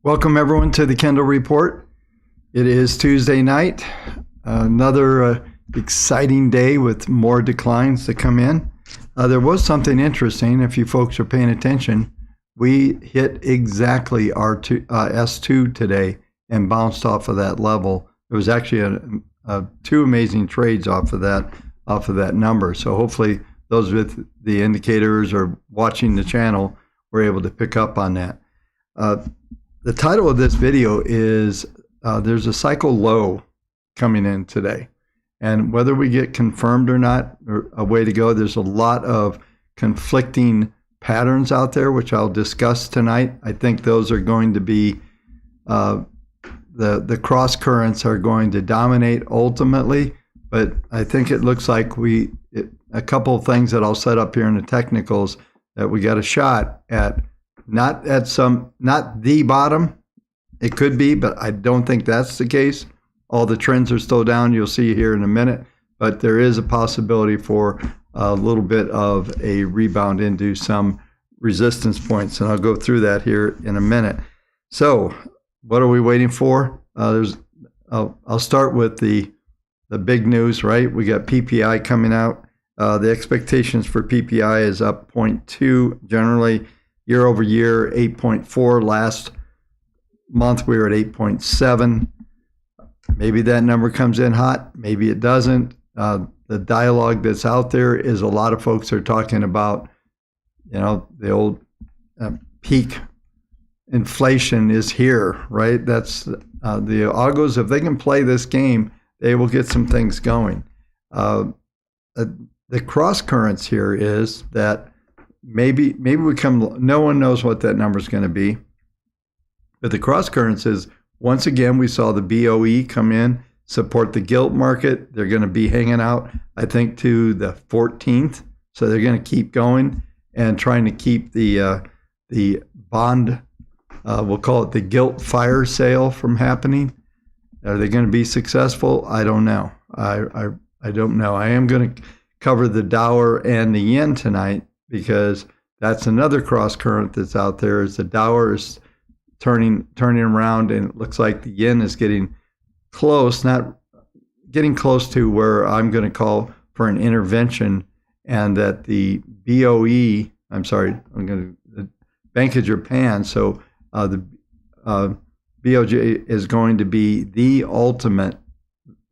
Welcome everyone to the Kendall Report. It is Tuesday night, another exciting day with more declines to come in. There was something interesting, if you folks are paying attention. We hit exactly our S2 today and bounced off of that level. There was actually two amazing trades off of that number. So hopefully those with the indicators or watching the channel were able to pick up on that. The title of this video is there's a cycle low coming in today. And whether we get confirmed or not, or a way to go, there's a lot of conflicting patterns out there, which I'll discuss tonight. I think those are going to be the cross currents are going to dominate ultimately, but I think it looks like a couple of things that I'll set up here in the technicals that we got a shot at, not the bottom. It could be, but I don't think that's the case. All the trends are still down. You'll see here in a minute, but there is a possibility for a little bit of a rebound into some resistance points, and I'll go through that here in a minute. So what are we waiting for? I'll start with the big news, right? We got PPI coming out. The expectations for PPI is up 0.2 generally year over year, 8.4. Last month we were at 8.7. Maybe that number comes in hot, maybe it doesn't. The dialogue that's out there is a lot of folks are talking about, the old peak inflation is here, right? That's the algos. If they can play this game, they will get some things going. The cross currents here is that maybe we come. No one knows what that number is going to be, but the cross currents is once again we saw the BOE come in, support the gilt market. They're going to be hanging out, I think, to the 14th. So they're going to keep going and trying to keep the bond, we'll call it the gilt fire sale, from happening. Are they going to be successful? I don't know. I don't know. I am going to cover the Dow and the yen tonight because that's another cross current that's out there. Is the Dow is turning around, and it looks like the yen is getting close, not getting close to where I'm going to call for an intervention, and that the BOE, the Bank of Japan, so the BOJ is going to be the ultimate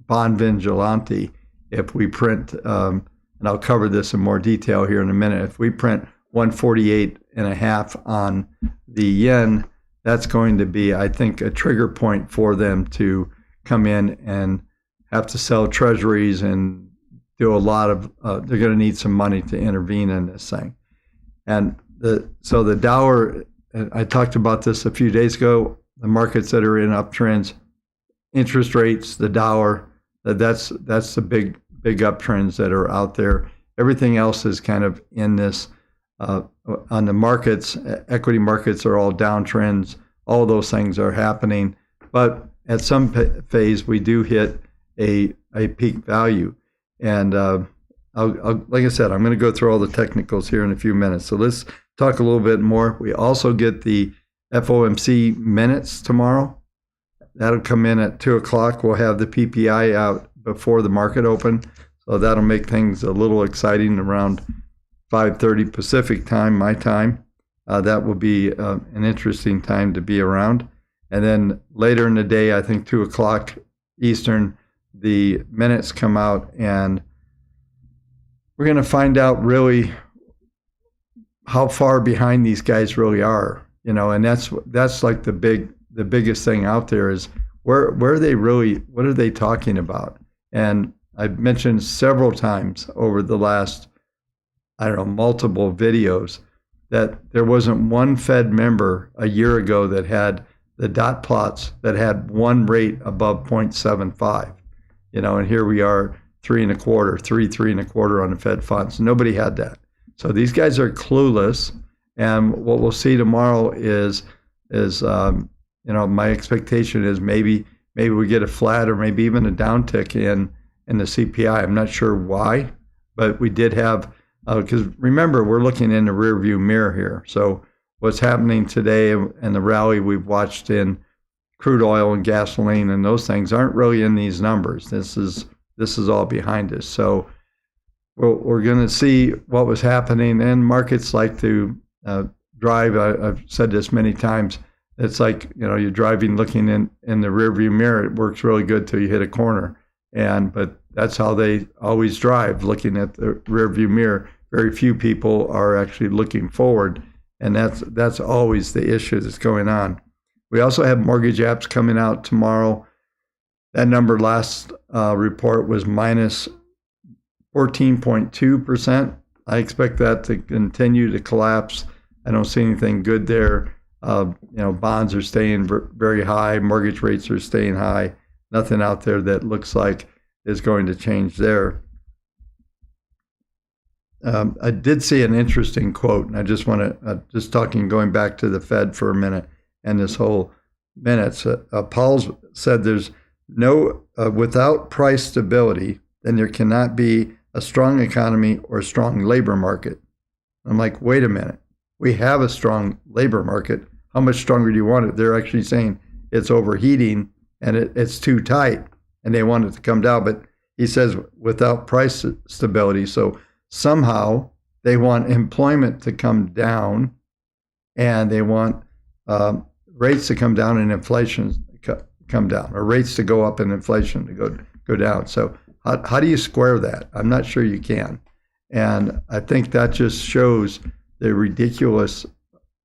bond vigilante if we print, and I'll cover this in more detail here in a minute, if we print 148.5 on the yen, that's going to be, I think, a trigger point for them to come in and have to sell treasuries and do a lot of, they're going to need some money to intervene in this thing. And so the Dow, I talked about this a few days ago, the markets that are in uptrends, interest rates, the Dow, that's the big uptrends that are out there. Everything else is kind of in this, on the markets, equity markets are all downtrends. All those things are happening. But at some phase, we do hit a peak value. And like I said, I'm going to go through all the technicals here in a few minutes. So let's talk a little bit more. We also get the FOMC minutes tomorrow. That'll come in at 2 o'clock. We'll have the PPI out before the market open. So that'll make things a little exciting around 5:30 Pacific time, my time. That will be an interesting time to be around. And then later in the day, I think 2 o'clock Eastern, the minutes come out, and we're going to find out really how far behind these guys really are, and that's like the biggest thing out there is where are they really, what are they talking about? And I've mentioned several times over the last, multiple videos that there wasn't one Fed member a year ago that had the dot plots that had one rate above 0.75, and here we are 3.25 on the Fed funds. Nobody had that. So these guys are clueless. And what we'll see tomorrow is my expectation is maybe we get a flat or maybe even a downtick in the CPI. I'm not sure why, but we did have, because remember, we're looking in the rear view mirror here. So what's happening today and the rally we've watched in crude oil and gasoline and those things aren't really in these numbers. This is all behind us. So we're going to see what was happening, and markets like to drive. I've said this many times. It's like, you're driving, looking in the rearview mirror. It works really good till you hit a corner, but that's how they always drive, looking at the rearview mirror. Very few people are actually looking forward, and that's always the issue that's going on. We also have mortgage apps coming out tomorrow. That number last report was minus 14.2%. I expect that to continue to collapse. I don't see anything good there. Bonds are staying very high, mortgage rates are staying high. Nothing out there that looks like is going to change there. I did see an interesting quote, and I just want to, going back to the Fed for a minute and this whole minutes. Powell said there's without price stability, then there cannot be a strong economy or a strong labor market. I'm like, wait a minute. We have a strong labor market. How much stronger do you want it? They're actually saying it's overheating and it's too tight and they want it to come down. But he says without price stability. So somehow they want employment to come down and they want rates to come down and inflation come down, or rates to go up and inflation to go down. So how do you square that? I'm not sure you can. And I think that just shows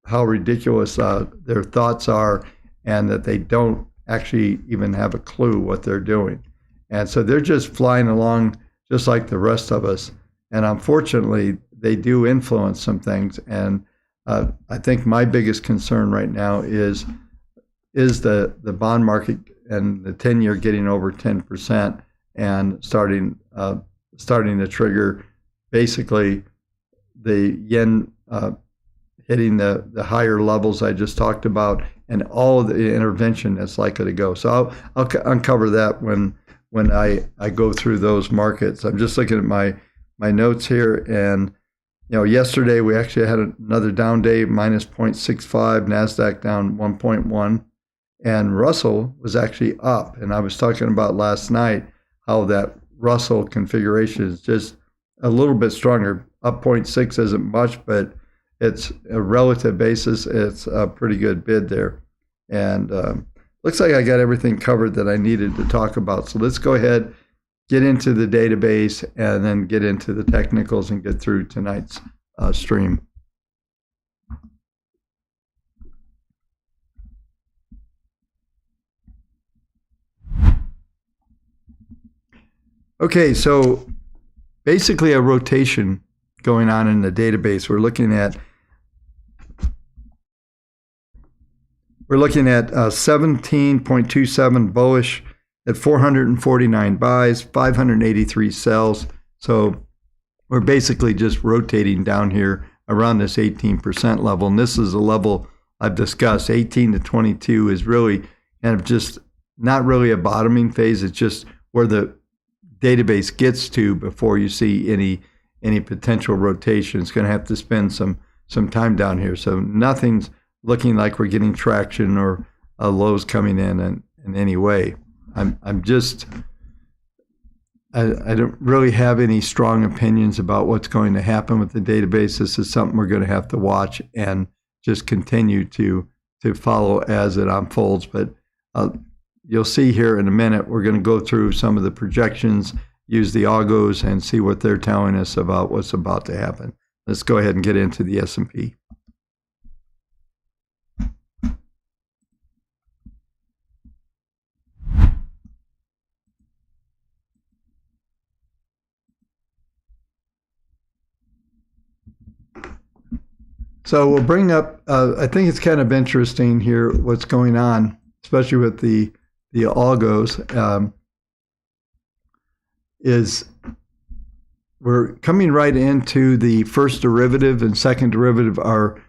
how ridiculous their thoughts are, and that they don't actually even have a clue what they're doing. And so they're just flying along just like the rest of us. And unfortunately, they do influence some things. And I think my biggest concern right now is the bond market and the 10-year getting over 10% and starting to trigger basically the yen hitting the higher levels I just talked about, and all of the intervention that's likely to go. So I'll uncover that when I go through those markets. I'm just looking at my notes here, and yesterday we actually had another down day, minus 0.65, NASDAQ down 1.1, and Russell was actually up. And I was talking about last night how that Russell configuration is just a little bit stronger. Up 0.6 isn't much, but it's a relative basis. It's a pretty good bid there. And looks like I got everything covered that I needed to talk about. So let's go ahead, get into the database, and then get into the technicals and get through tonight's stream. Okay, so basically a rotation going on in the database. We're looking at 17.27 bullish at 449 buys, 583 sells. So we're basically just rotating down here around this 18% level. And this is a level I've discussed. 18 to 22 is really kind of just not really a bottoming phase. It's just where the database gets to before you see any potential rotation. It's going to have to spend some time down here. So nothing's looking like we're getting traction or lows coming in any way. I don't really have any strong opinions about what's going to happen with the database. This is something we're going to have to watch and just continue to follow as it unfolds. But you'll see here in a minute, we're going to go through some of the projections, use the algos, and see what they're telling us about what's about to happen. Let's go ahead and get into the S&P. So we'll bring up, I think it's kind of interesting here what's going on, especially with the algos, is we're coming right into the first derivative and second derivative are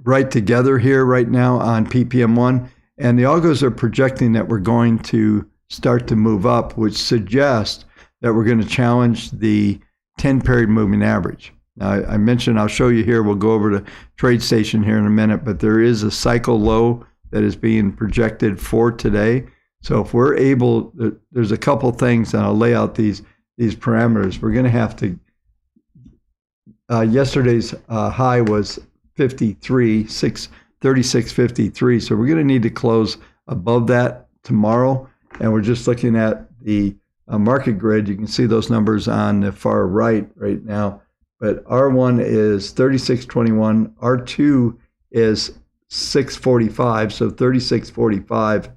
right together here right now on PPM1. And the algos are projecting that we're going to start to move up, which suggests that we're going to challenge the 10-period moving average. Now, I mentioned, I'll show you here, we'll go over to TradeStation here in a minute, but there is a cycle low that is being projected for today. So if we're able, there's a couple things, and I'll lay out these parameters. We're going to have to, yesterday's high was 36.53, so we're going to need to close above that tomorrow. And we're just looking at the market grid. You can see those numbers on the far right now. But R1 is 36.21, R2 is 6.45, so 36.45,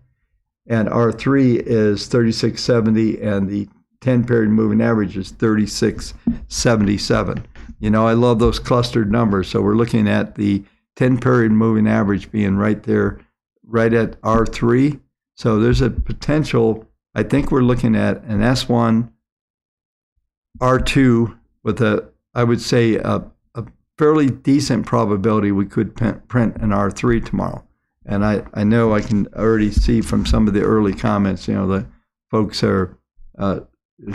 and R3 is 36.70, and the 10-period moving average is 36.77. I love those clustered numbers. So we're looking at the 10-period moving average being right there, right at R3. So there's a potential. I think we're looking at an S1, R2 with I would say a fairly decent probability we could print an R3 tomorrow. And I know I can already see from some of the early comments, the folks are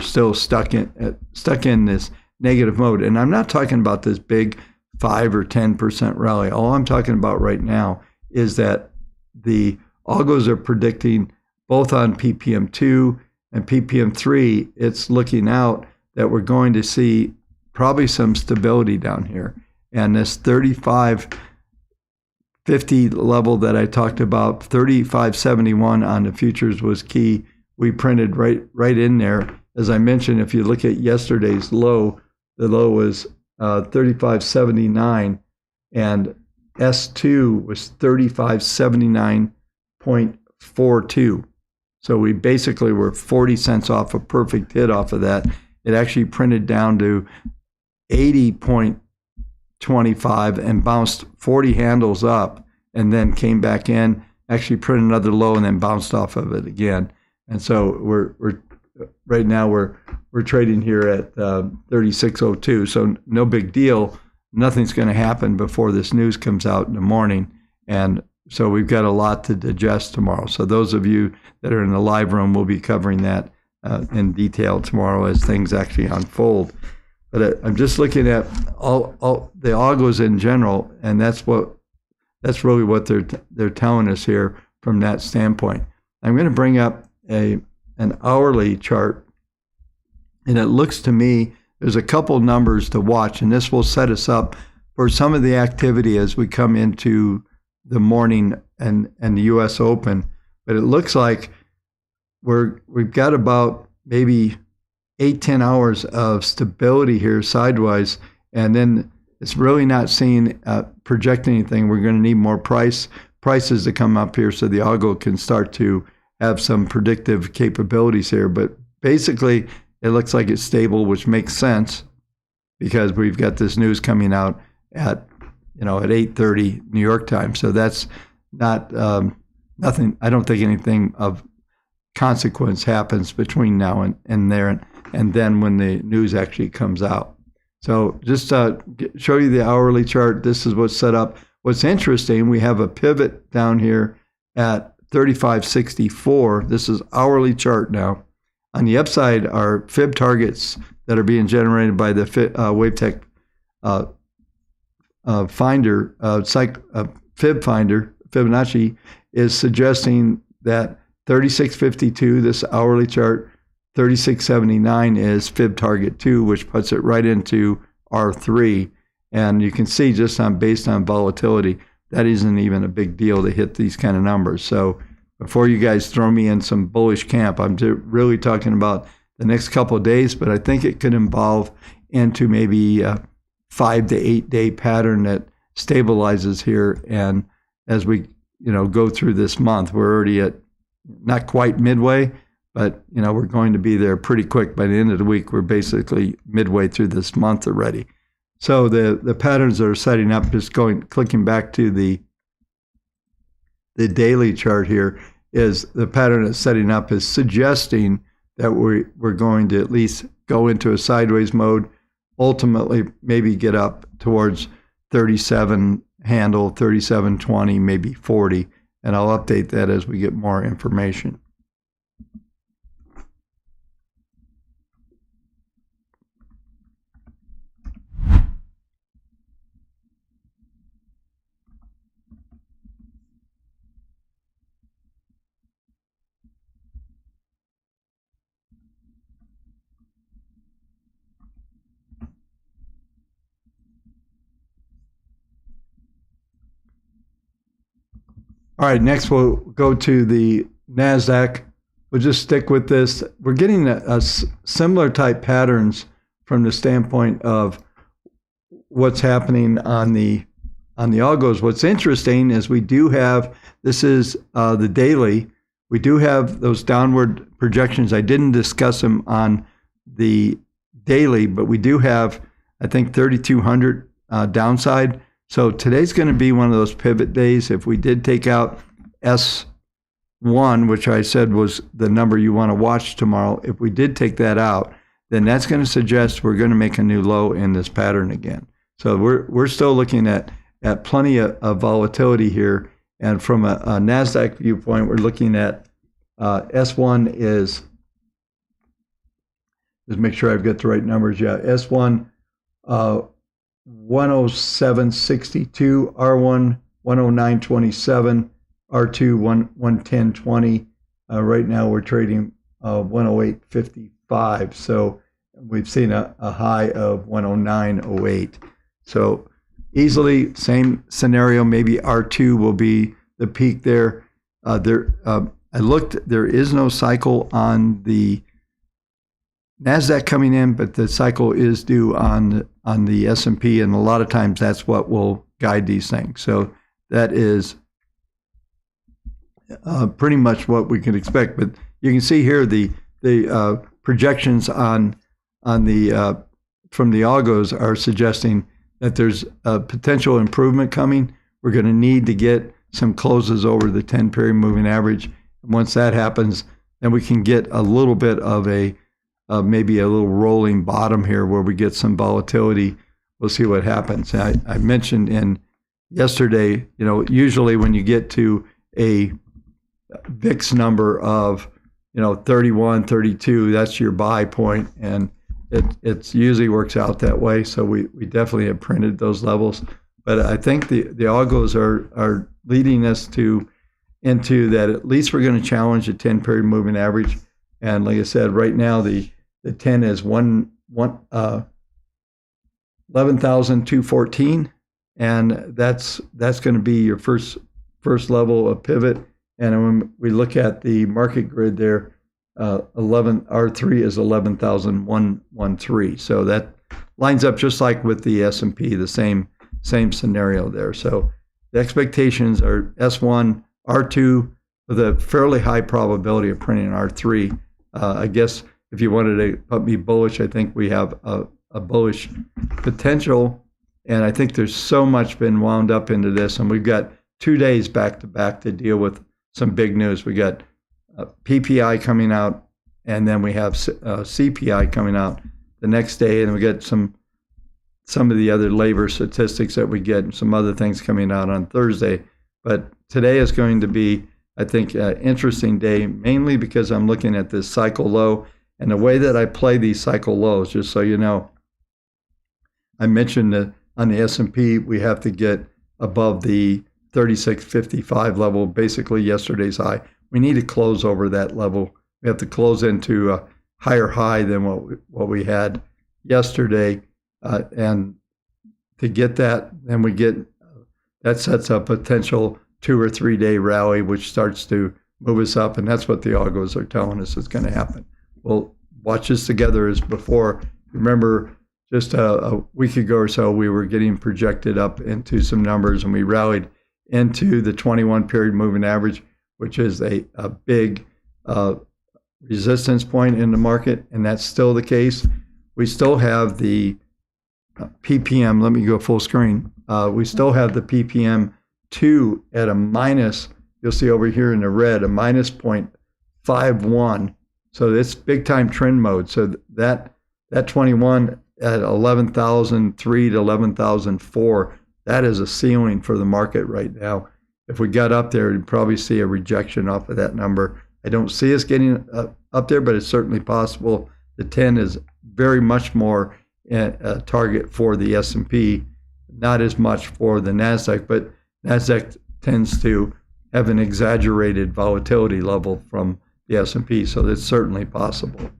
still stuck in this negative mode. And I'm not talking about this big 5 or 10% rally. All I'm talking about right now is that the algos are predicting both on PPM2 and PPM3, it's looking out that we're going to see probably some stability down here. And this 35.50 level that I talked about, 35.71 on the futures was key. We printed right in there. As I mentioned, if you look at yesterday's low, the low was 35.79, and S2 was 35.79.42. So we basically were 40 cents off a perfect hit off of that. It actually printed down to 80.25 and bounced 40 handles up, and then came back in, actually printed another low, and then bounced off of it again. And so we're right now we're trading here at 36.02. So no big deal. Nothing's going to happen before this news comes out in the morning, and so we've got a lot to digest tomorrow. So those of you that are in the live room will be covering that in detail tomorrow as things actually unfold. But I'm just looking at all the algos in general, and that's really what they're telling us here from that standpoint. I'm going to bring up an hourly chart, and it looks to me there's a couple numbers to watch, and this will set us up for some of the activity as we come into the morning and the U.S. Open. But it looks like we've got about maybe 8-10 hours of stability here sideways, and then it's really not seeing project anything. We're going to need more prices to come up here so the algo can start to have some predictive capabilities here. But basically, it looks like it's stable, which makes sense because we've got this news coming out at 8:30 New York time. So that's not nothing. I don't think anything of consequence happens between now and there, and then when the news actually comes out. So just show you the hourly chart. This is what's set up. What's interesting, we have a pivot down here at 35.64. This is hourly chart now. On the upside are fib targets that are being generated by the Wavetech finder, fib finder. Fibonacci is suggesting that 36.52, this hourly chart, 36.79 is fib target 2, which puts it right into R3. And you can see just based on volatility, that isn't even a big deal to hit these kind of numbers. So before you guys throw me in some bullish camp, I'm really talking about the next couple of days, but I think it could evolve into maybe a 5 to 8 day pattern that stabilizes here. And as we go through this month, we're already at not quite midway, but we're going to be there pretty quick. By the end of the week, we're basically midway through this month already. So the patterns that are setting up, just clicking back to the daily chart here, is the pattern that's setting up is suggesting that we're going to at least go into a sideways mode, ultimately maybe get up towards 37 handle, 37.20, maybe 40, and I'll update that as we get more information. All right, next we'll go to the NASDAQ. We'll just stick with this. We're getting a similar type patterns from the standpoint of what's happening on the algos. What's interesting is we do have, this is the daily, we do have those downward projections. I didn't discuss them on the daily, but we do have, I think, 3,200 downside. So today's going to be one of those pivot days. If we did take out S1, which I said was the number you want to watch tomorrow, if we did take that out, then that's going to suggest we're going to make a new low in this pattern again. So we're still looking at plenty of volatility here. And from a NASDAQ viewpoint, we're looking at S1 is, just make sure I've got the right numbers. Yeah, S1 107.62, R1 109.27, R2 110.20. Right now we're trading 108.55. So we've seen a high of 109.08. So easily same scenario. Maybe R2 will be the peak there. I looked. There is no cycle on the NASDAQ coming in, but the cycle is due on the S&P, and a lot of times that's what will guide these things. So that is pretty much what we can expect. But you can see here the projections on the from the algos are suggesting that there's a potential improvement coming. We're going to need to get some closes over the 10-period moving average. And once that happens, then we can get a little bit of a maybe a little rolling bottom here where we get some volatility. We'll see what happens. I mentioned in yesterday, usually when you get to a VIX number of 31, 32, that's your buy point, and it usually works out that way. So we definitely have printed those levels, but I think the algos are leading us into that. At least we're going to challenge the 10-period moving average, and like I said, right now the 10 is 11,214, and that's going to be your first level of pivot. And when we look at the market grid there, R3 is 11,113. So that lines up just like with the S&P, the same scenario there. So the expectations are S1, R2 with a fairly high probability of printing an R3. I guess if you wanted to put me bullish, I think we have a bullish potential. And I think there's so much been wound up into this, and we've got 2 days back to back to deal with some big news. We got PPI coming out, and then we have CPI coming out the next day, and we get some of the other labor statistics that we get, and some other things coming out on Thursday. But today is going to be, I think, an interesting day, mainly because I'm looking at this cycle low, and the way that I play these cycle lows, just so you know, I mentioned that on the S&P we have to get above the 36.55 level, basically yesterday's high. We need to close over that level. We have to close into a higher high than what we had yesterday, and to get that, then that sets up a potential 2 or 3 day rally, which starts to move us up, and that's what the algos are telling us is going to happen. We'll watch this together as before. Remember, just a week ago or so, we were getting projected up into some numbers, and we rallied into the 21-period moving average, which is a big resistance point in the market, and that's still the case. We still have the PPM. Let me go full screen. We still have the PPM 2 at a minus. You'll see over here in the red, a minus 0.51. So it's big time trend mode. So that 21 at 11,003 to 11,004. That is a ceiling for the market right now. If we got up there, you'd probably see a rejection off of that number. I don't see us getting up there, but it's certainly possible. The 10 is very much more a target for the S&P, not as much for the NASDAQ, but NASDAQ tends to have an exaggerated volatility level from the S&P, so that's certainly possible.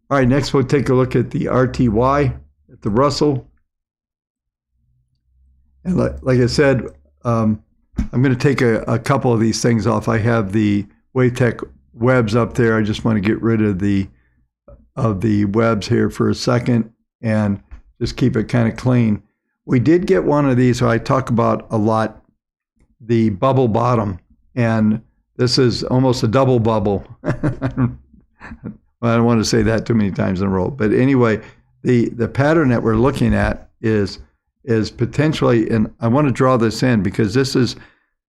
All right, next we'll take a look at the RTY, at the Russell. And like I said, I'm going to take a couple of these things off. I have the Wavetech webs up there. I just want to get rid of the webs here for a second and just keep it kind of clean. We did get one of these, so I talk about a lot, the bubble bottom. And this is almost a double bubble. Well, I don't want to say that too many times in a row. But anyway, the pattern that we're looking at is potentially, and I want to draw this in because this is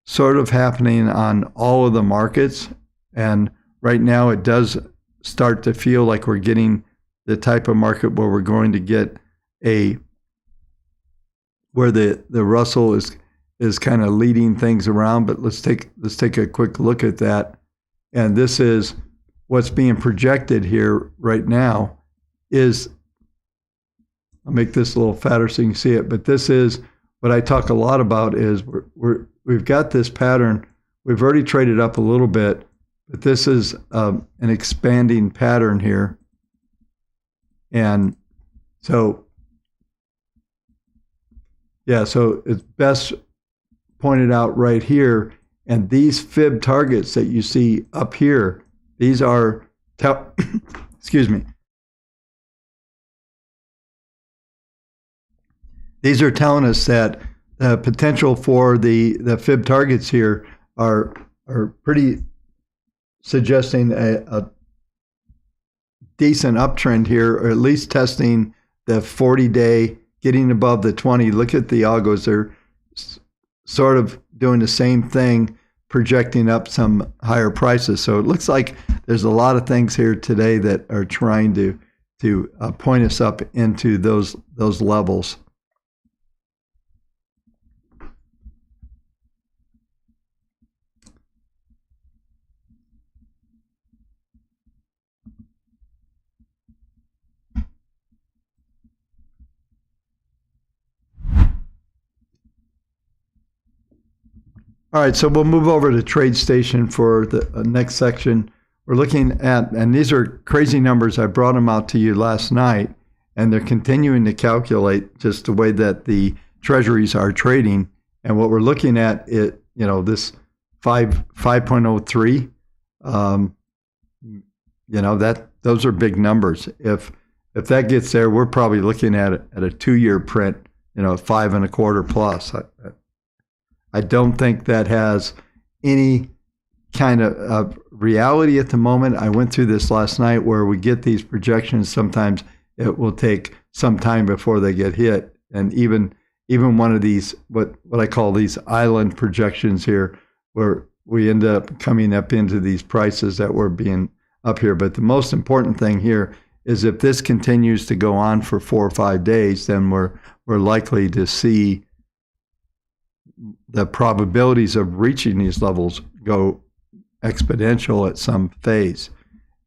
sort of happening on all of the markets. And right now it does start to feel like we're getting the type of market where we're going to get where the Russell is kind of leading things around. But let's take a quick look at that. And this is what's being projected here right now is, I'll make this a little fatter so you can see it, but this is what I talk a lot about is we've got this pattern. We've already traded up a little bit, but this is an expanding pattern here. And so, yeah, so it's best pointed out right here. And these fib targets that you see up here, these are, excuse me, these are telling us that the potential for the fib targets here are pretty suggesting a decent uptrend here, or at least testing the 40-day, getting above the 20. Look at the algos. They're sort of doing the same thing, projecting up some higher prices. So it looks like there's a lot of things here today that are trying to point us up into those levels. All right, so we'll move over to TradeStation for the next section. We're looking at, and these are crazy numbers. I brought them out to you last night, and they're continuing to calculate just the way that the treasuries are trading. And what we're looking at, this 5.03, those are big numbers. If that gets there, we're probably looking at a 2-year print, 5.25 plus. I don't think that has any kind of reality at the moment. I went through this last night where we get these projections. Sometimes it will take some time before they get hit. And even one of these, what I call these island projections here, where we end up coming up into these prices that were being up here. But the most important thing here is if this continues to go on for 4 or 5 days, then we're likely to see the probabilities of reaching these levels go exponential at some phase.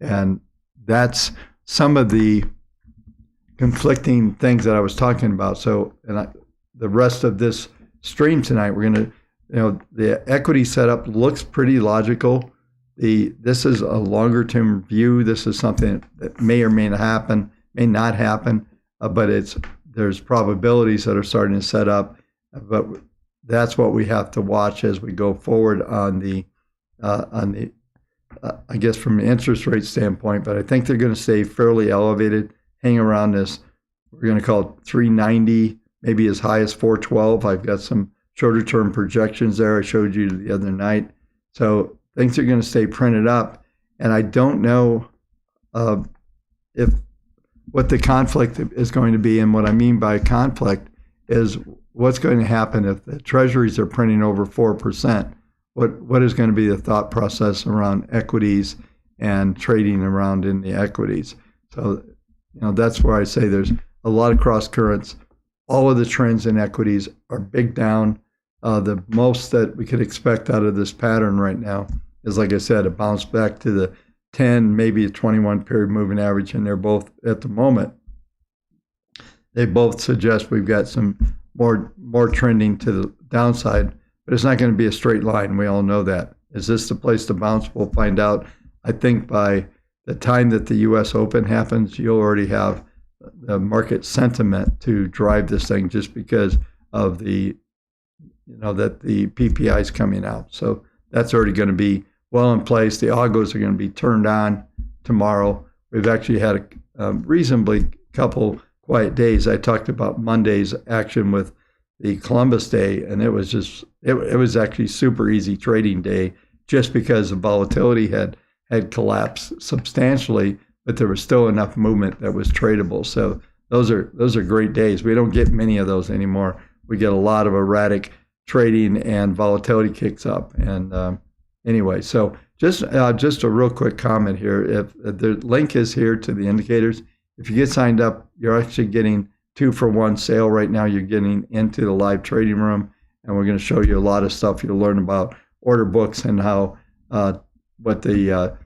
And that's some of the conflicting things that I was talking about. So, the rest of this stream tonight, we're going to, the equity setup looks pretty logical. This is a longer term view. This is something that may or may not happen, but there's probabilities that are starting to set up. But that's what we have to watch as we go forward on the I guess from an interest rate standpoint. But I think they're going to stay fairly elevated, hang around this. We're going to call it 390, maybe as high as 412. I've got some shorter term projections there I showed you the other night. So things are going to stay printed up, and I don't know if what the conflict is going to be. And what I mean by conflict is what's going to happen if the treasuries are printing over 4%. What is going to be the thought process around equities and trading around in the equities? So, that's where I say there's a lot of cross currents. All of the trends in equities are big down. The most that we could expect out of this pattern right now is, like I said, a bounce back to the 10, maybe a 21 period moving average, and they're both at the moment. They both suggest we've got some more trending to the downside, but it's not going to be a straight line. We all know that. Is this the place to bounce? We'll find out. I think by the time that the U.S. Open happens, you'll already have the market sentiment to drive this thing just because of that the PPI is coming out. So that's already going to be well in place. The algos are going to be turned on tomorrow. We've actually had a reasonably couple quiet days. I talked about Monday's action with the Columbus Day, and it was actually super easy trading day just because the volatility had collapsed substantially, but there was still enough movement that was tradable. So those are great days. We don't get many of those anymore. We get a lot of erratic trading and volatility kicks up. And anyway, so just a real quick comment here. If the link is here to the indicators, if you get signed up, you're actually getting 2-for-1 sale right now. You're getting into the live trading room, and we're going to show you a lot of stuff. You'll learn about order books and how what the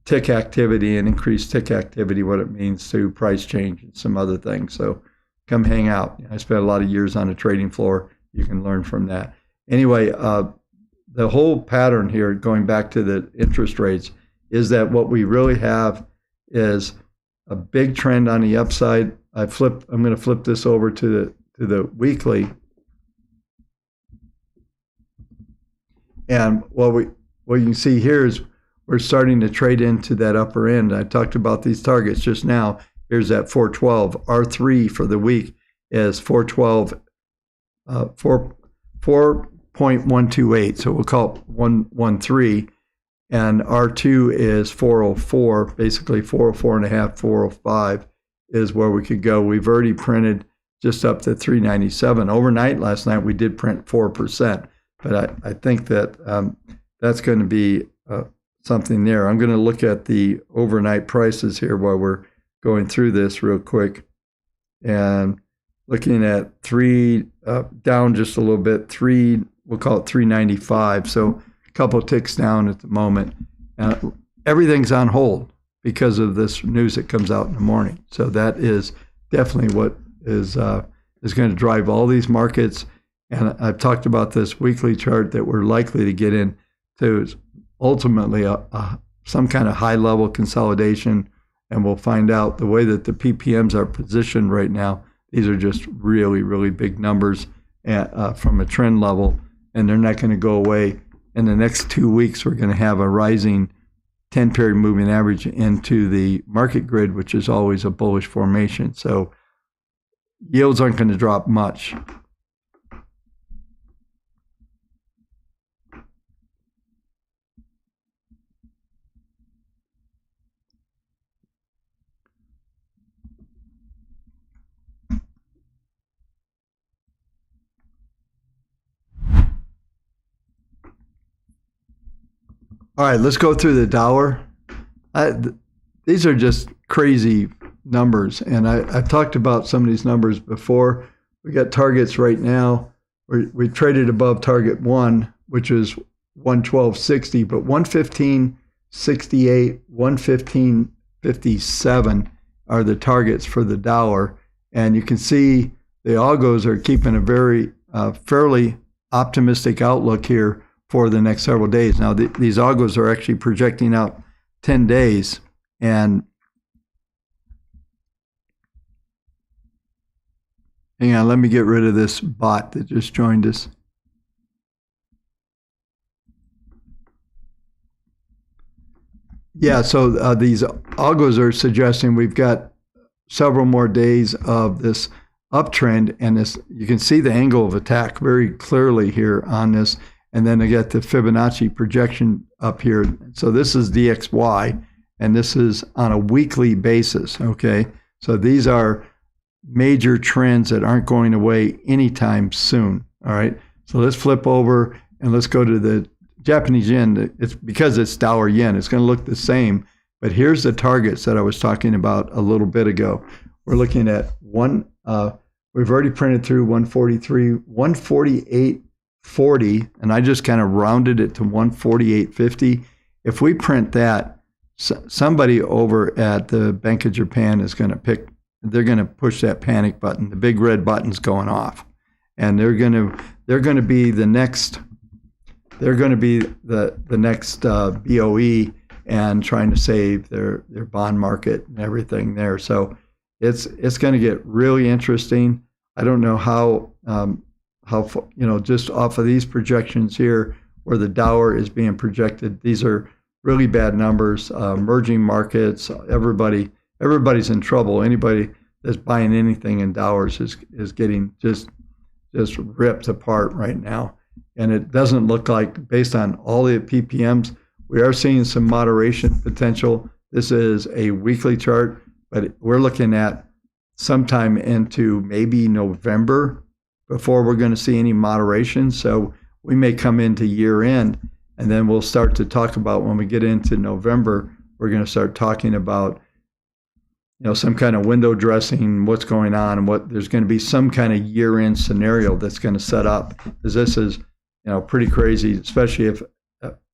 tick activity and increased tick activity, what it means to price change and some other things. So come hang out. I spent a lot of years on the trading floor. You can learn from that. Anyway, the whole pattern here, going back to the interest rates, is that what we really have is a big trend on the upside. I'm going to flip this over to the weekly. And what you can see here is we're starting to trade into that upper end. I talked about these targets just now. Here's that 412. R3 for the week is 412, 4.128. So we'll call it 113. And R2 is 404, basically 404.5, 405 is where we could go. We've already printed just up to 397. Overnight, last night, we did print 4%. But I think that that's going to be something there. I'm going to look at the overnight prices here while we're going through this real quick. And looking at down just a little bit, we'll call it 395. So a couple of ticks down at the moment. Everything's on hold because of this news that comes out in the morning. So that is definitely what is going to drive all these markets. And I've talked about this weekly chart that we're likely to get into ultimately some kind of high-level consolidation, and we'll find out the way that the PPMs are positioned right now. These are just really, really big numbers from a trend level, and they're not going to go away. In the next 2 weeks, we're going to have a rising 10-period moving average into the market grid, which is always a bullish formation. So yields aren't going to drop much. All right, let's go through the Dow. These are just crazy numbers, and I've talked about some of these numbers before. We got targets right now. We traded above target 1, which is 112.60, but 115.68, 115.57 are the targets for the Dow. And you can see the algos are keeping a very fairly optimistic outlook here for the next several days. Now, these algos are actually projecting out 10 days. And hang on, let me get rid of this bot that just joined us. Yeah, so these algos are suggesting we've got several more days of this uptrend, and this, you can see the angle of attack very clearly here on this. And then I got the Fibonacci projection up here. So this is DXY, and this is on a weekly basis, okay? So these are major trends that aren't going away anytime soon, all right? So let's flip over and let's go to the Japanese yen. It's because it's Dow or yen, it's going to look the same. But here's the targets that I was talking about a little bit ago. We're looking at we've already printed through 143, 148. 40, and I just kind of rounded it to 148.50. If we print that, somebody over at the Bank of Japan is going to they're going to push that panic button. The big red button's going off, and they're going to be the next BOE and trying to save their bond market and everything there. So it's going to get really interesting. I don't know how just off of these projections here where the Dow is being projected, these are really bad numbers. Emerging markets, everybody's in trouble. Anybody that's buying anything in Dow is getting just ripped apart right now. and it doesn't look like, based on all the PPMs, we are seeing some moderation potential. This is a weekly chart, but we're looking at sometime into maybe November before we're going to see any moderation. So we may come into year end, and then we'll start to talk about, when we get into November, we're going to start talking about, some kind of window dressing, what's going on, and what there's going to be some kind of year-end scenario that's going to set up. Because this is, pretty crazy, especially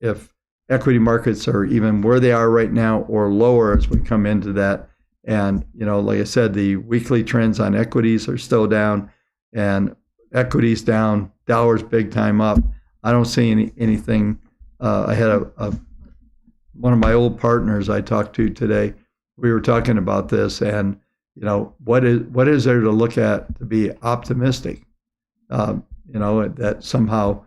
if equity markets are even where they are right now or lower as we come into that. And, like I said, the weekly trends on equities are still down, and equities down, Dollars big time up. I don't see anything. I had one of my old partners I talked to today. We were talking about this, and what is there to look at to be optimistic? That somehow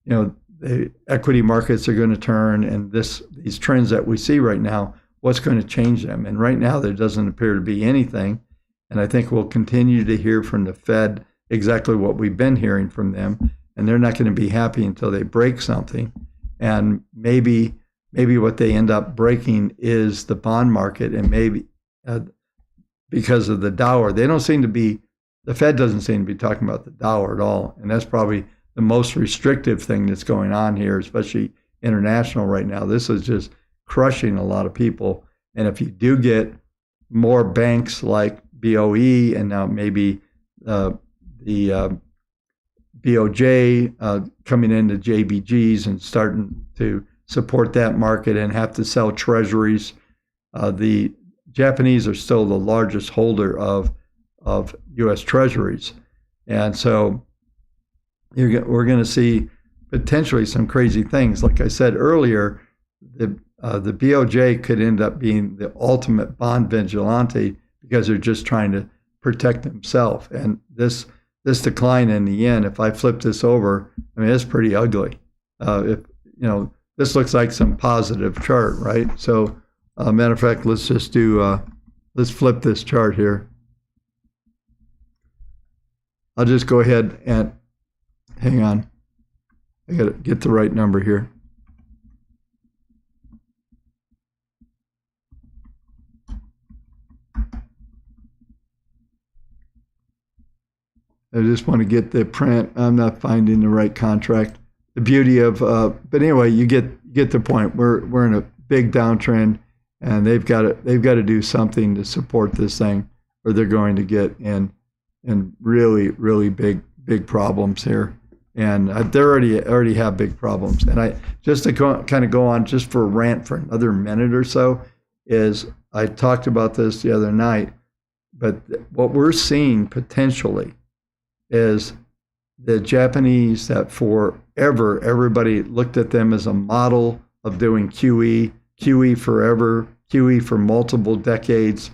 the equity markets are going to turn, and these trends that we see right now, what's going to change them? And right now there doesn't appear to be anything, and I think we'll continue to hear from the Fed exactly what we've been hearing from them, and they're not going to be happy until they break something. And maybe what they end up breaking is the bond market, and maybe because of the dollar. The Fed doesn't seem to be talking about the dollar at all, and that's probably the most restrictive thing that's going on here, especially international right now. This is just crushing a lot of people. And if you do get more banks like BOE, and now maybe the BOJ coming into JBGs and starting to support that market and have to sell treasuries. The Japanese are still the largest holder of U.S. treasuries. And so we're going to see potentially some crazy things. Like I said earlier, the BOJ could end up being the ultimate bond vigilante because they're just trying to protect themselves. And this decline in the yen, if I flip this over, I mean, it's pretty ugly. This looks like some positive chart, right? So, matter of fact, let's just let's flip this chart here. I'll just go ahead and hang on. I got to get the right number here. I just want to get the print. I'm not finding the right contract. The beauty of, but anyway, you get the point. We're in a big downtrend, and they've got to do something to support this thing, or they're going to get in really, really big problems here. And they already have big problems. And I just to kind of go on just for a rant for another minute or so, is I talked about this the other night, but what we're seeing potentially is the Japanese, that forever everybody looked at them as a model of doing QE forever, QE for multiple decades.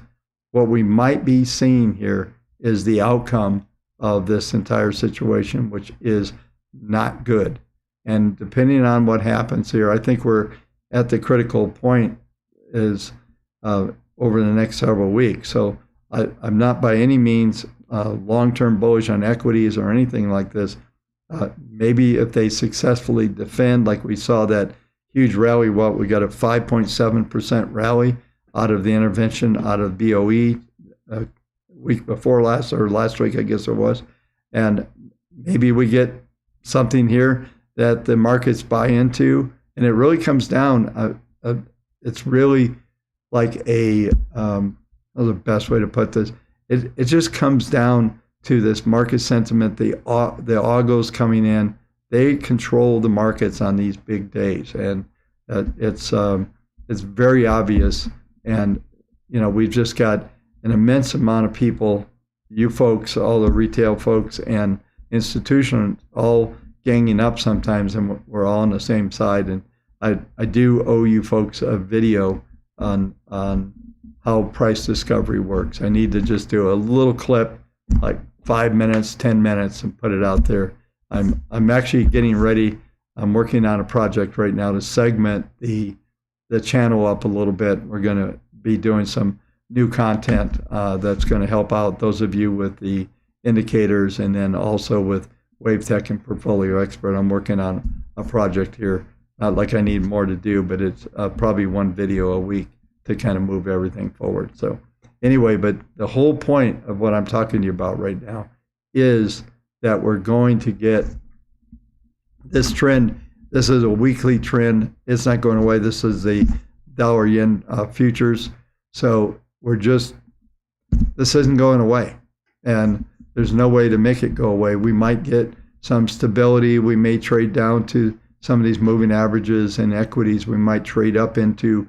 What we might be seeing here is the outcome of this entire situation, which is not good. And depending on what happens here, I think we're at the critical point is over the next several weeks. So I'm not by any means long-term bullish on equities or anything like this. Maybe if they successfully defend, like we saw that huge rally, we got a 5.7% rally out of the intervention out of BOE week before last, or last week, I guess it was. And maybe we get something here that the markets buy into, and it really comes down. It's really like the best way to put this. It just comes down to this market sentiment. The algos coming in, they control the markets on these big days, and it's very obvious. And we've just got an immense amount of people, you folks, all the retail folks and institutional, all ganging up sometimes, and we're all on the same side. And I do owe you folks a video on how price discovery works. I need to just do a little clip, like 5 minutes, 10 minutes, and put it out there. I'm actually getting ready. I'm working on a project right now to segment the channel up a little bit. We're going to be doing some new content that's going to help out those of you with the indicators, and then also with Wavetech and PortfolioXpert. I'm working on a project here. Not like I need more to do, but it's probably one video a week to kind of move everything forward. So anyway, but the whole point of what I'm talking to you about right now is that we're going to get this trend. This is a weekly trend. It's not going away. This is the dollar yen futures. So this isn't going away. And there's no way to make it go away. We might get some stability. We may trade down to some of these moving averages and equities. We might trade up into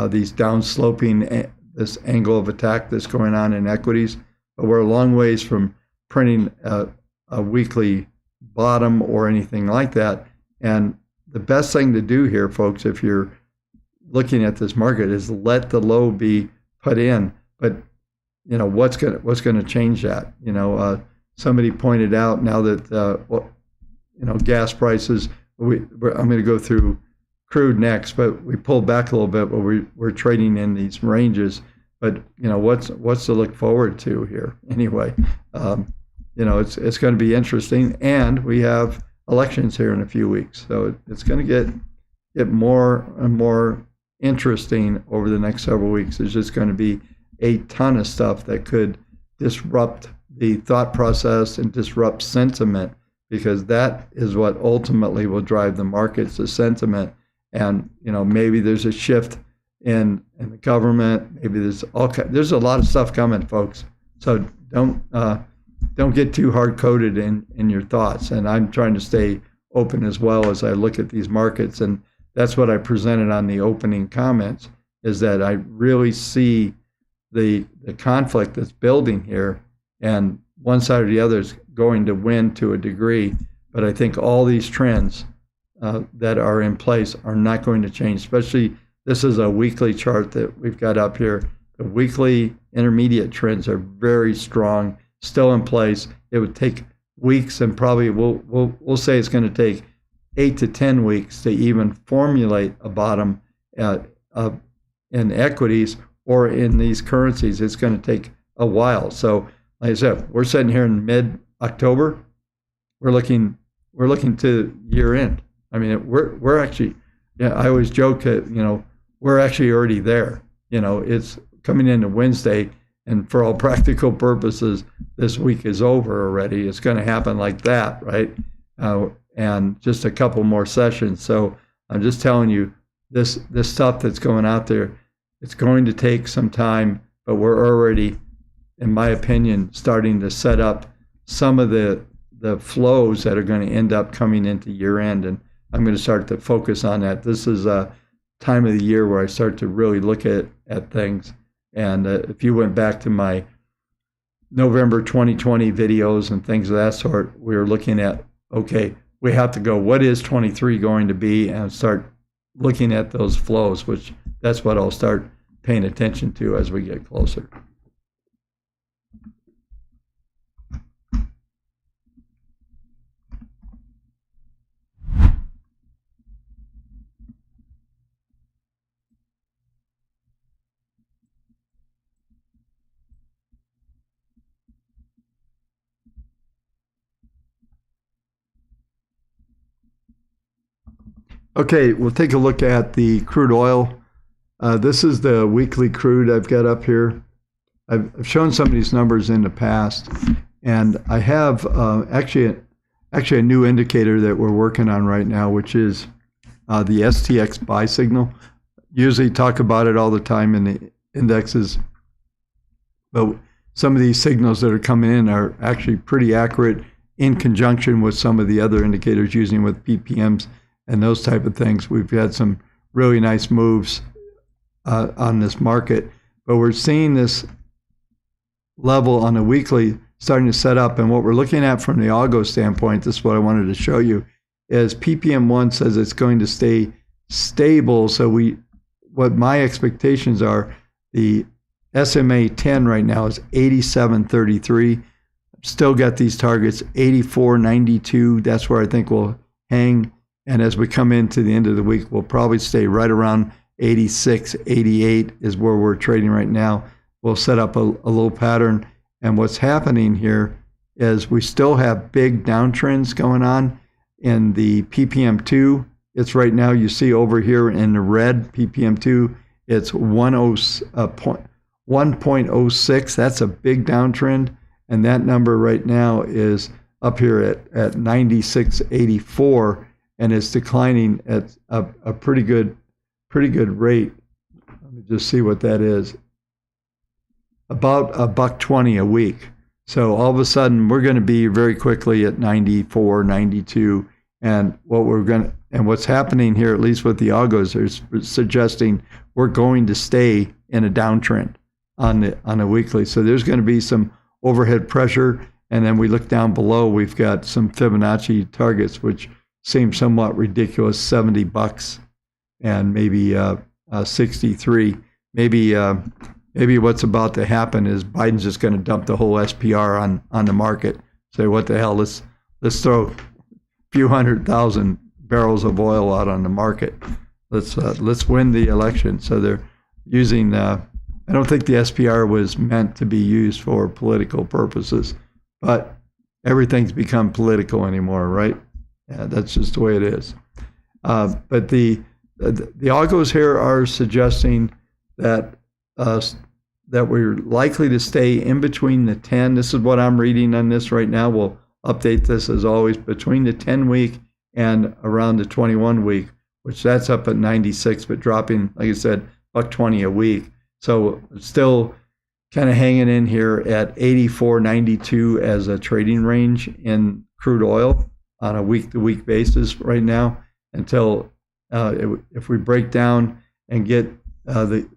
these downsloping, this angle of attack that's going on in equities. But we're a long ways from printing a weekly bottom or anything like that. And the best thing to do here, folks, if you're looking at this market, is let the low be put in. But what's going to change that? Somebody pointed out now that gas prices. I'm going to go through crude next, but we pulled back a little bit. But we're trading in these ranges. But what's to look forward to here anyway? It's going to be interesting, and we have elections here in a few weeks, so it's going to get more and more interesting over the next several weeks. There's just going to be a ton of stuff that could disrupt the thought process and disrupt sentiment, because that is what ultimately will drive the markets, the sentiment. And maybe there's a shift in the government. Maybe there's a lot of stuff coming, folks. So don't get too hard coded in your thoughts. And I'm trying to stay open as well as I look at these markets. And that's what I presented on the opening comments, is that I really see the conflict that's building here, and one side or the other is going to win to a degree. But I think all these trends that are in place are not going to change. Especially, this is a weekly chart that we've got up here. The weekly intermediate trends are very strong, still in place. It would take weeks, and probably we'll say it's going to take 8 to 10 weeks to even formulate a bottom in equities or in these currencies. It's going to take a while. So, like I said, we're sitting here in mid-October. We're looking to year end. I mean, we're actually, I always joke that we're actually already there. It's coming into Wednesday, and for all practical purposes, this week is over already. It's going to happen like that, right? And just a couple more sessions. So I'm just telling you, this stuff that's going out there, it's going to take some time, but we're already, in my opinion, starting to set up some of the flows that are going to end up coming into year end. And I'm going to start to focus on that. This is a time of the year where I start to really look at things. And if you went back to my November 2020 videos and things of that sort, we were looking at, okay, we have to go, what is 23 going to be, and start looking at those flows, which that's what I'll start paying attention to as we get closer. Okay, we'll take a look at the crude oil. This is the weekly crude I've got up here. I've shown some of these numbers in the past, and I have actually a new indicator that we're working on right now, which is the STX buy signal. Usually talk about it all the time in the indexes, but some of these signals that are coming in are actually pretty accurate in conjunction with some of the other indicators, using with PPMs and those type of things. We've had some really nice moves on this market, but we're seeing this level on a weekly starting to set up. And what we're looking at from the algo standpoint, this is what I wanted to show you, is PPM1 says it's going to stay stable. So what my expectations are, the SMA 10 right now is 87.33. Still got these targets, 84.92. That's where I think we'll hang. And as we come into the end of the week, we'll probably stay right around 86, 88 is where we're trading right now. We'll set up a little pattern. And what's happening here is we still have big downtrends going on in the PPM2. It's right now, you see over here in the red, PPM2, it's 1.06. That's a big downtrend. And that number right now is up here at 96.84, and it's declining at a pretty good rate. Let me just see what that is. About $1.20 a week. So all of a sudden, we're going to be very quickly at 94, 92, and what's happening here, at least with the algos, is suggesting we're going to stay in a downtrend on a weekly. So there's going to be some overhead pressure, and then we look down below. We've got some Fibonacci targets, which seem somewhat ridiculous: $70 and maybe 63. Maybe what's about to happen is Biden's just going to dump the whole SPR on the market. Say, what the hell? Let's throw a few 100,000 barrels of oil out on the market. Let's win the election. So they're using. I don't think the SPR was meant to be used for political purposes, but everything's become political anymore, right? Yeah, that's just the way it is. But the algos here are suggesting that we're likely to stay in between the 10. This is what I'm reading on this right now. We'll update this as always, between the 10-week and around the 21-week, which that's up at 96, but dropping, like I said, $1.20 a week. So still kind of hanging in here at 84.92 as a trading range in crude oil on a week-to-week basis right now, until if we break down and get the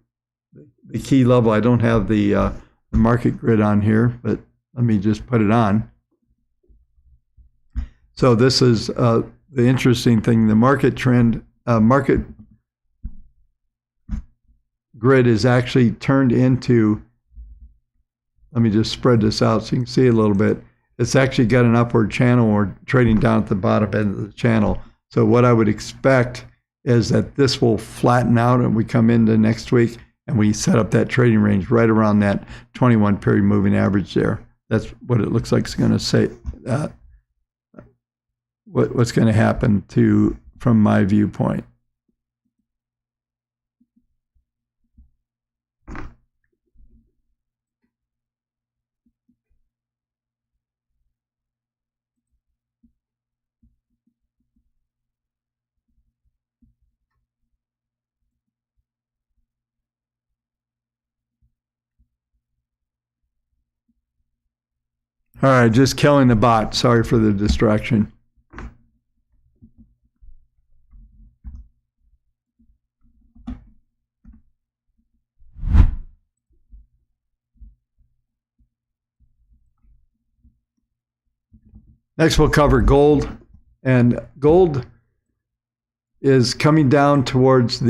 key level. I don't have the market grid on here, but let me just put it on. So this is the interesting thing. The market trend, market grid is actually turned into, let me just spread this out so you can see a little bit. It's actually got an upward channel. We're trading down at the bottom end of the channel. So what I would expect is that this will flatten out, and we come into next week and we set up that trading range right around that 21 period moving average there. That's what it looks like it's going to say. What's going to happen from my viewpoint. All right, just killing the bot. Sorry for the distraction. Next, we'll cover gold. And gold is coming down towards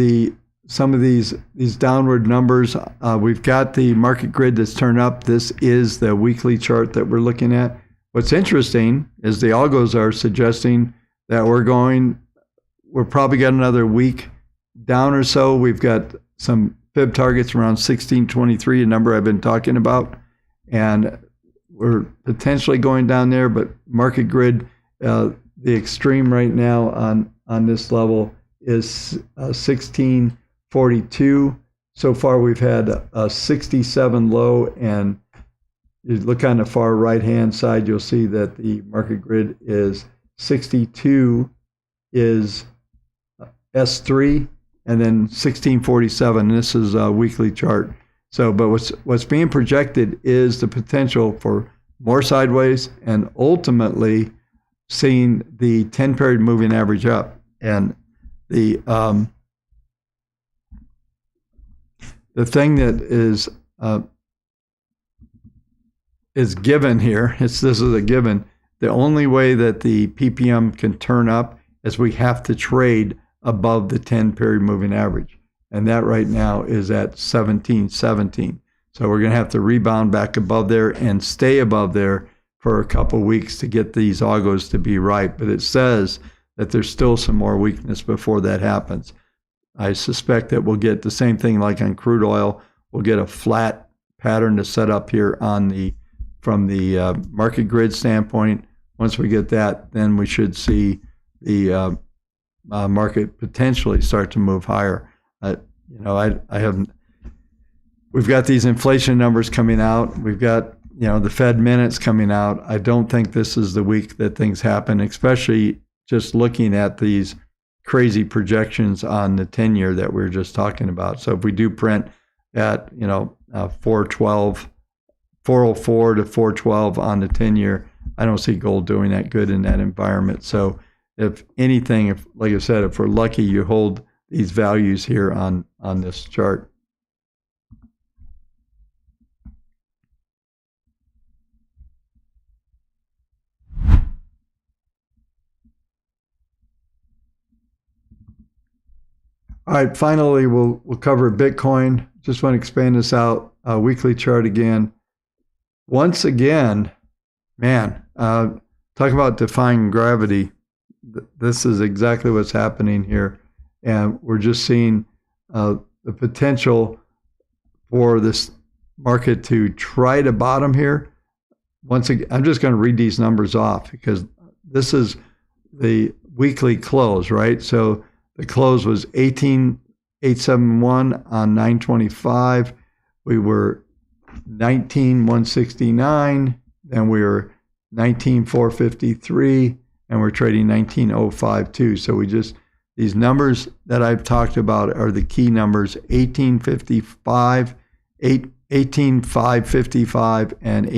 some of these downward numbers. We've got the market grid that's turned up. This is the weekly chart that we're looking at. What's interesting is the algos are suggesting that we're probably got another week down or so. We've got some fib targets around 1623, a number I've been talking about, and we're potentially going down there. But market grid, the extreme right now on this level is 1642. So far we've had a 67 low, and you look on the far right hand side, you'll see that the market grid is 62 is S3, and then 1647. This is a weekly chart. So, but what's being projected is the potential for more sideways, and ultimately seeing the 10 period moving average up. And the thing that is given here, this is a given. The only way that the PPM can turn up is we have to trade above the 10 period moving average. And that right now is at 1717. So we're going to have to rebound back above there and stay above there for a couple weeks to get these algos to be right. But it says that there's still some more weakness before that happens. I suspect that we'll get the same thing like on crude oil. We'll get a flat pattern to set up here on the from the market grid standpoint. Once we get that, then we should see the market potentially start to move higher. We've got these inflation numbers coming out. We've got, the Fed minutes coming out. I don't think this is the week that things happen, especially just looking at these crazy projections on the 10-year that we were just talking about. So if we do print at, 404 to 412 on the 10-year, I don't see gold doing that good in that environment. So if anything, like I said, if we're lucky, you hold these values here on this chart. All right, finally, we'll cover Bitcoin. Just want to expand this out. Weekly chart again. Once again, man, talk about defying gravity. This is exactly what's happening here. And we're just seeing the potential for this market to try to bottom here. Once again, I'm just going to read these numbers off because this is the weekly close, right? So the close was 18,871 on 9/25. We were 19,169. Then we were 19,453, and we're trading 19,052. So these numbers that I've talked about are the key numbers: 1855, 18,555, and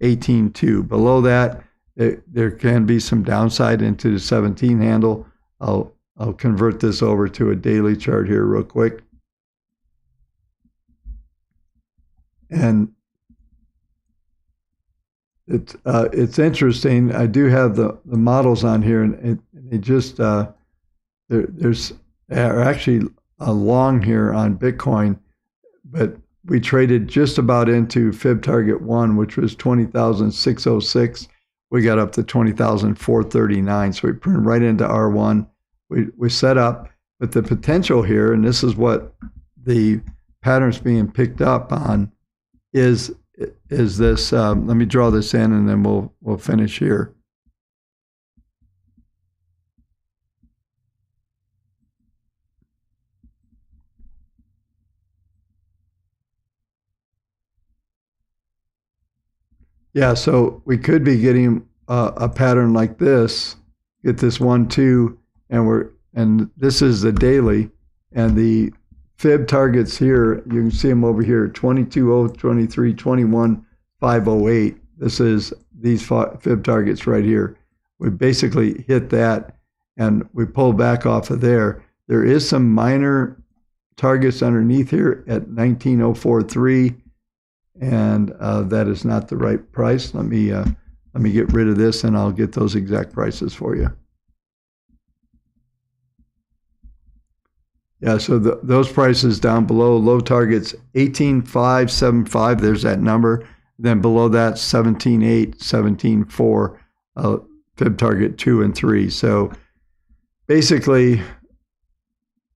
18,2. Below that, there can be some downside into the 17 handle. I'll convert this over to a daily chart here real quick. And it's interesting. I do have the models on here, and it just there's actually a long here on Bitcoin, but we traded just about into fib target 1, which was 20,606. We got up to 20,439, so we printed right into R1. We set up, but the potential here, and this is what the patterns being picked up on, is this. Let me draw this in, and then we'll finish here. Yeah, so we could be getting a pattern like this. Get this 1, 2. And this is the daily, and the fib targets here, you can see them over here: 22,023, 21,508. This is these fib targets right here. We basically hit that, and we pull back off of there. There is some minor targets underneath here at 19,043, and that is not the right price. Let me get rid of this, and I'll get those exact prices for you. Yeah, so those prices down below, low targets 18,575, there's that number. Then below that, 17,800, 17,400, fib target 2 and 3. So basically,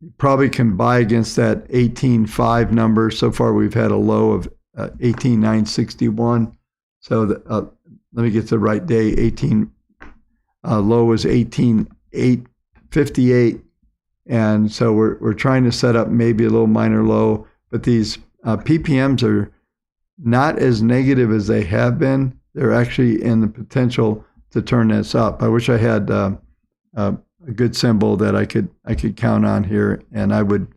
you probably can buy against that 18,500 number. So far, we've had a low of 18,961. So let me get the right day. Low was 18,858. And so we're trying to set up maybe a little minor low, but these PPMs are not as negative as they have been. They're actually in the potential to turn this up. I wish I had a good symbol that I could count on here, and I would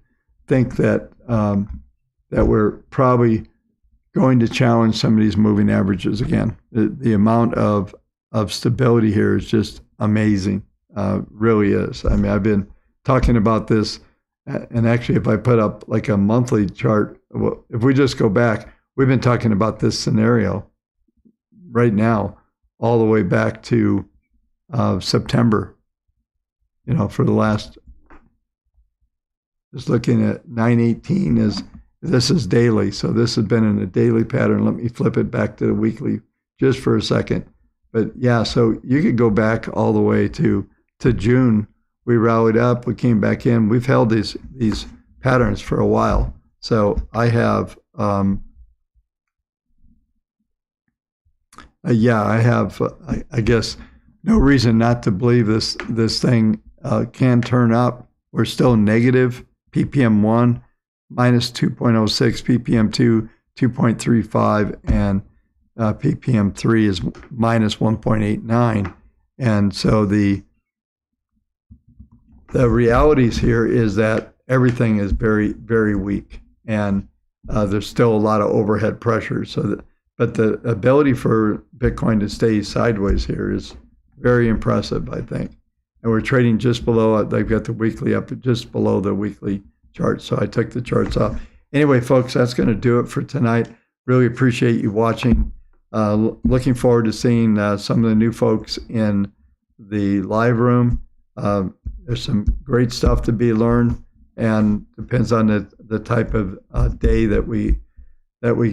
think that that we're probably going to challenge some of these moving averages again. The amount of stability here is just amazing, really is. I mean, I've been talking about this, and actually if I put up like a monthly chart, if we just go back, we've been talking about this scenario right now all the way back to September, for the last, just looking at 9/18 this is daily. So this has been in a daily pattern. Let me flip it back to the weekly just for a second. But yeah, so you could go back all the way to June. We rallied up, we came back in. We've held these patterns for a while. So I have Yeah, I have, I guess, no reason not to believe this thing can turn up. We're still negative. ppm 1 minus 2.06, ppm 2 2.35, and ppm 3 is minus 1.89. And so the realities here is that everything is very, very weak, and there's still a lot of overhead pressure. But the ability for Bitcoin to stay sideways here is very impressive, I think. And we're trading just below it. They've got the weekly up just below the weekly chart. So I took the charts off. Anyway, folks, that's going to do it for tonight. Really appreciate you watching. Looking forward to seeing some of the new folks in the live room. There's some great stuff to be learned, and depends on the type of day that we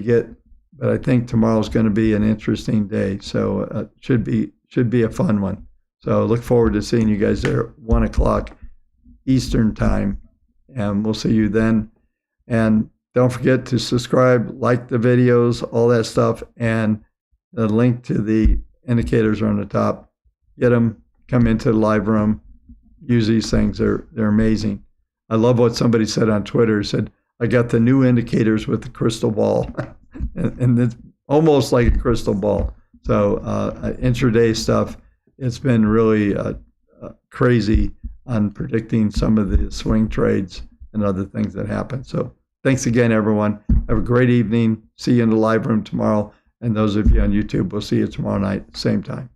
get. But I think tomorrow's going to be an interesting day, so should be a fun one. So look forward to seeing you guys there at 1 o'clock Eastern time, and we'll see you then. And don't forget to subscribe, like the videos, all that stuff, and the link to the indicators are on the top. Get them, come into the live room, use these things. They're amazing. I love what somebody said on Twitter. Said, I got the new indicators with the crystal ball. and it's almost like a crystal ball. So intraday stuff, it's been really crazy on predicting some of the swing trades and other things that happen. So thanks again, everyone. Have a great evening. See you in the live room tomorrow. And those of you on YouTube, we'll see you tomorrow night, same time.